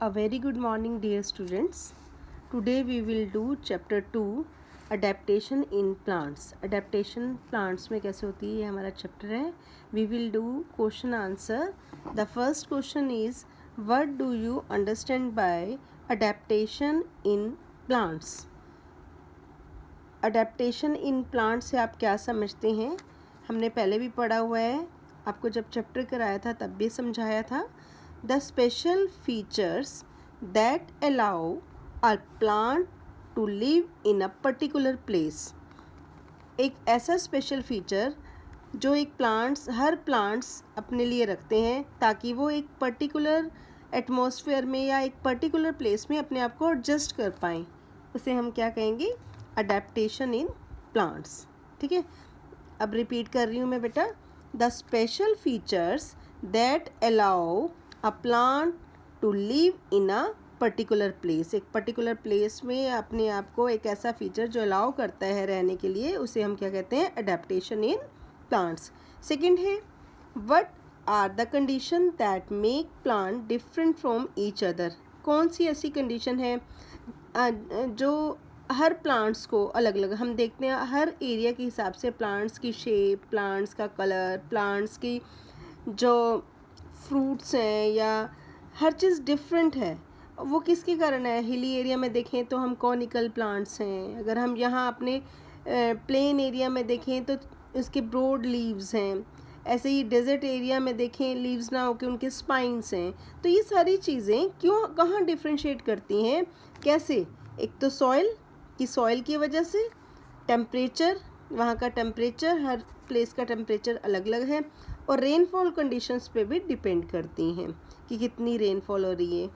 A very good morning, dear students. Today we will do chapter 2 adaptation in plants. Adaptation plants में कैसे होती है ये हमारा chapter है. We will do question answer. The first question is what do you understand by adaptation in plants? Adaptation in plants से आप क्या समझते हैं? हमने पहले भी पढ़ा हुआ है, आपको जब चैप्टर कराया था तब भी समझाया था. The special features that allow a plant to live in a particular place. एक ऐसा स्पेशल फीचर जो हर प्लांट्स अपने लिए रखते हैं ताकि वो एक पर्टिकुलर एटमॉस्फेयर में या एक पर्टिकुलर प्लेस में अपने आप को एडजस्ट कर पाएँ, उसे हम क्या कहेंगे? Adaptation in plants. ठीक है, अब रिपीट कर रही हूँ मैं बेटा. The special features that allow a plant to live in a particular place. एक पर्टिकुलर प्लेस में अपने आप को एक ऐसा फीचर जो अलाउ करता है रहने के लिए, उसे हम क्या कहते हैं? Adaptation in plants. सेकेंड है what are the condition that make plant different from each other. कौन सी ऐसी कंडीशन है जो हर प्लांट्स को अलग अलग, हम देखते हैं हर एरिया के हिसाब से प्लांट्स की शेप, प्लांट्स का कलर, प्लांट्स की जो फ्रूट्स हैं या हर चीज़ डिफरेंट है. वो किसके कारण है? हिली एरिया में देखें तो हम कॉनिकल प्लांट्स हैं, अगर हम यहाँ अपने प्लेन एरिया में देखें तो उसके ब्रॉड लीव्स हैं, ऐसे ही डेजर्ट एरिया में देखें लीव्स ना होकर उनके स्पाइंस हैं. तो ये सारी चीज़ें कहाँ डिफ्रेंशिएट करती हैं? कैसे? एक तो सॉइल की वजह से, टेम्परेचर, वहाँ का टेम्परेचर, हर प्लेस का टेम्परेचर अलग अलग है, और रेनफॉल कंडीशंस पे भी डिपेंड करती हैं कि कितनी रेनफॉल हो रही है.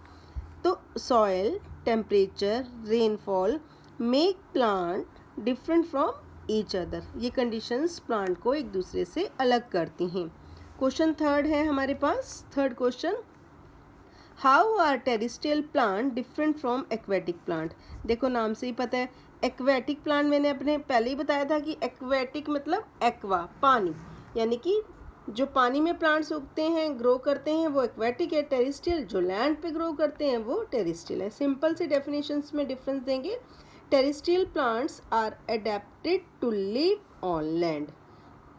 तो soil, temperature, rainfall make plant different from each other. ये कंडीशंस प्लांट को एक दूसरे से अलग करती हैं. क्वेश्चन थर्ड है हमारे पास. Third question, how are terrestrial plant different from aquatic plant. देखो नाम से ही पता है, एक्वेटिक प्लांट मैंने अपने पहले ही बताया था कि एक्वेटिक मतलब एक्वा, पानी, यानी कि जो पानी में प्लांट्स उगते हैं, ग्रो करते हैं, वो एक्वेटिक है. टेरेस्ट्रियल जो लैंड पे ग्रो करते हैं वो टेरेस्ट्रियल है. सिंपल से डेफिनेशंस में डिफरेंस देंगे. Terrestrial plants are adapted to live on land.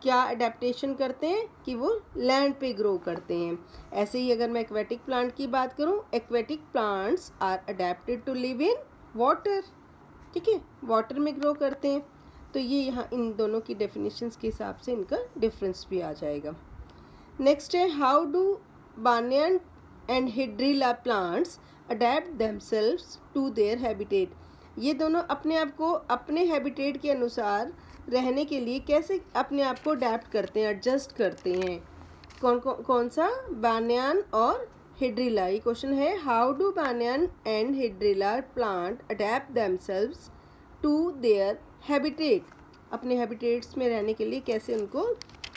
क्या अडेप्टेशन करते हैं? कि वो लैंड पे ग्रो करते हैं. ऐसे ही अगर मैं एक्वेटिक प्लांट की बात करूं, aquatic plants are adapted to live in water. ठीक है, वाटर में ग्रो करते हैं. तो ये यहाँ इन दोनों की डेफिनेशंस के हिसाब से इनका डिफरेंस भी आ जाएगा. नेक्स्ट है how do banyan and hydrilla plants adapt themselves to their habitat. ये दोनों अपने आप को अपने हैबिटेट के अनुसार रहने के लिए कैसे अपने आप को अडेप्ट करते हैं, एडजस्ट करते हैं. कौन सा? बानियन और हिड्रिला. ये क्वेश्चन है, how do banyan and hydrilla plant adapt themselves to their habitat. अपने हैबिटेट्स में रहने के लिए कैसे उनको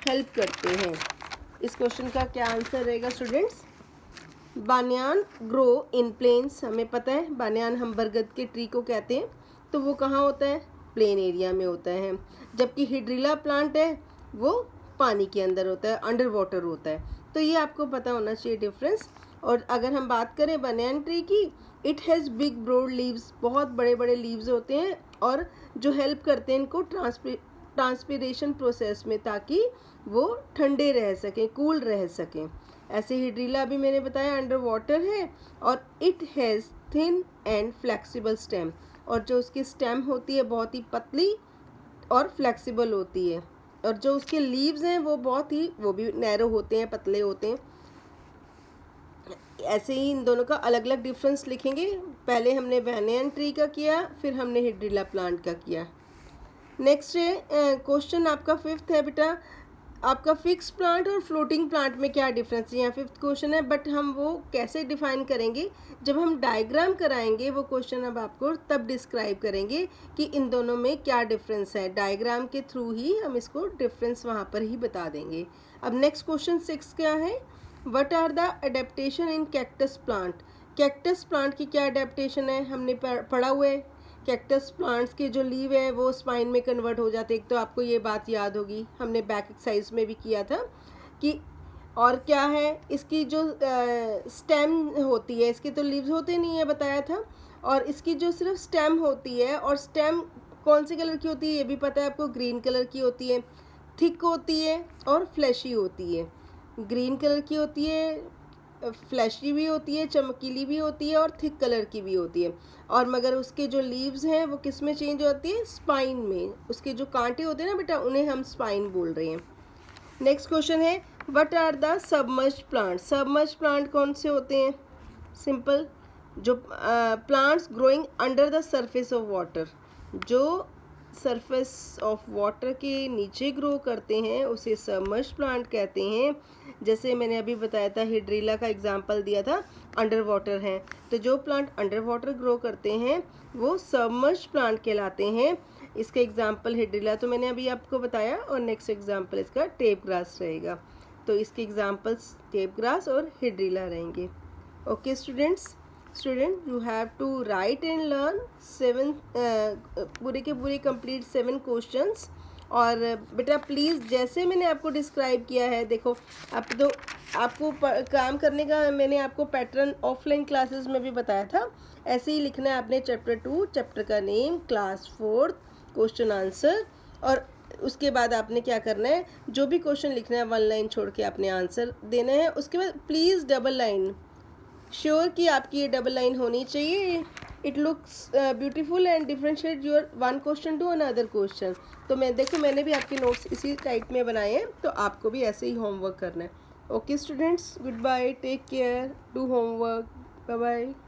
हेल्प करते हैं. इस क्वेश्चन का क्या आंसर रहेगा students? Banyan grow in plains. हमें पता है बानियान हम बरगद के ट्री को कहते हैं, तो वो कहाँ होता है? प्लेन एरिया में होता है. जबकि हिड्रिला प्लांट है वो पानी के अंदर होता है, अंडर वाटर होता है. तो ये आपको पता होना चाहिए डिफरेंस. और अगर हम बात करें बानियान ट्री की, it has big broad leaves. बहुत बड़े बड़े लीव्स होते हैं और जो हेल्प करते हैं इनको ट्रांसपिरेशन प्रोसेस में, ताकि वो ठंडे रह सकें, कूल रह सकें. ऐसे हिड्रिला भी मैंने बताया अंडर वाटर है, और it has thin and flexible stem. और जो उसकी स्टेम होती है बहुत ही पतली और फ्लेक्सिबल होती है, और जो उसके लीव्स हैं वो भी नैरो होते हैं, पतले होते हैं. ऐसे ही इन दोनों का अलग अलग डिफरेंस लिखेंगे. पहले हमने बानियन ट्री का किया, फिर हमने हिड्रिला प्लांट का किया. नेक्स्ट है क्वेश्चन आपका फिफ्थ है बेटा, आपका फिक्स प्लांट और फ्लोटिंग प्लांट में क्या डिफरेंस है. यहाँ फिफ्थ क्वेश्चन है, बट हम वो कैसे डिफाइन करेंगे? जब हम डायग्राम कराएंगे वो क्वेश्चन अब आपको तब डिस्क्राइब करेंगे कि इन दोनों में क्या डिफरेंस है. डायग्राम के थ्रू ही हम इसको डिफरेंस वहाँ पर ही बता देंगे. अब नेक्स्ट क्वेश्चन 6 क्या है, what are the adaptation in cactus plant. Cactus plant की क्या अडेप्टेशन है? हमने पढ़ा हुआ है कैक्टस प्लांट्स के जो लीव है वो स्पाइन में कन्वर्ट हो जाते हैं. एक तो आपको ये बात याद होगी, हमने बैक एक्सरसाइज में भी किया था कि और क्या है, इसकी जो स्टेम होती है, इसके तो लीव्स होते नहीं है बताया था, और इसकी जो सिर्फ स्टेम होती है, और स्टेम कौन से कलर की होती है ये भी पता है आपको, ग्रीन कलर की होती है, थिक होती है और फ्लैशी होती है। ग्रीन कलर की होती है, फ्लैशी भी होती है, चमकीली भी होती है और थिक कलर की भी होती है। और मगर उसके जो लीव्स हैं वो किस में चेंज होती है, स्पाइन में। उसके जो कांटे होते हैं ना बेटा, उन्हें हम स्पाइन बोल रहे हैं। नेक्स्ट क्वेश्चन है, what are the submerged plant. Submerged plant कौन से होते हैं, सिंपल, जो plants growing under the surface of water, जो सरफेस ऑफ वाटर के नीचे ग्रो करते हैं उसे सबमर्ज्ड प्लांट कहते हैं। जैसे मैंने अभी बताया था, हिड्रीला का एग्जांपल दिया था, अंडर वाटर हैं, तो जो प्लांट अंडर वाटर ग्रो करते हैं वो सबमर्ज्ड प्लांट कहलाते हैं। इसका एग्जांपल हिड्रीला तो मैंने अभी आपको बताया, और नेक्स्ट एग्जांपल इसका टेप ग्रास रहेगा। तो इसके एग्जांपल्स टेप ग्रास और हिड्रीला रहेंगे। Okay students, you have to write and learn 7 पूरे के पूरे कंप्लीट 7 क्वेश्चंस। और बेटा प्लीज़ जैसे मैंने आपको डिस्क्राइब किया है, देखो अब तो आपको काम करने का मैंने आपको पैटर्न ऑफलाइन क्लासेस में भी बताया था, ऐसे ही लिखना है आपने चैप्टर 2, चैप्टर का नेम, क्लास 4, क्वेश्चन आंसर, और उसके बाद आपने क्या करना है, जो भी क्वेश्चन लिखना है 1 लाइन छोड़ के आपने आंसर देना है। उसके बाद प्लीज़ डबल लाइन, श्योर कि आपकी ये डबल लाइन होनी चाहिए। It looks beautiful and differentiate your one question to another question. तो मैं देखो मैंने भी आपके नोट्स इसी टाइप में बनाए हैं, तो आपको भी ऐसे ही होमवर्क करना है। Okay students, good bye, take care, do homework, bye bye.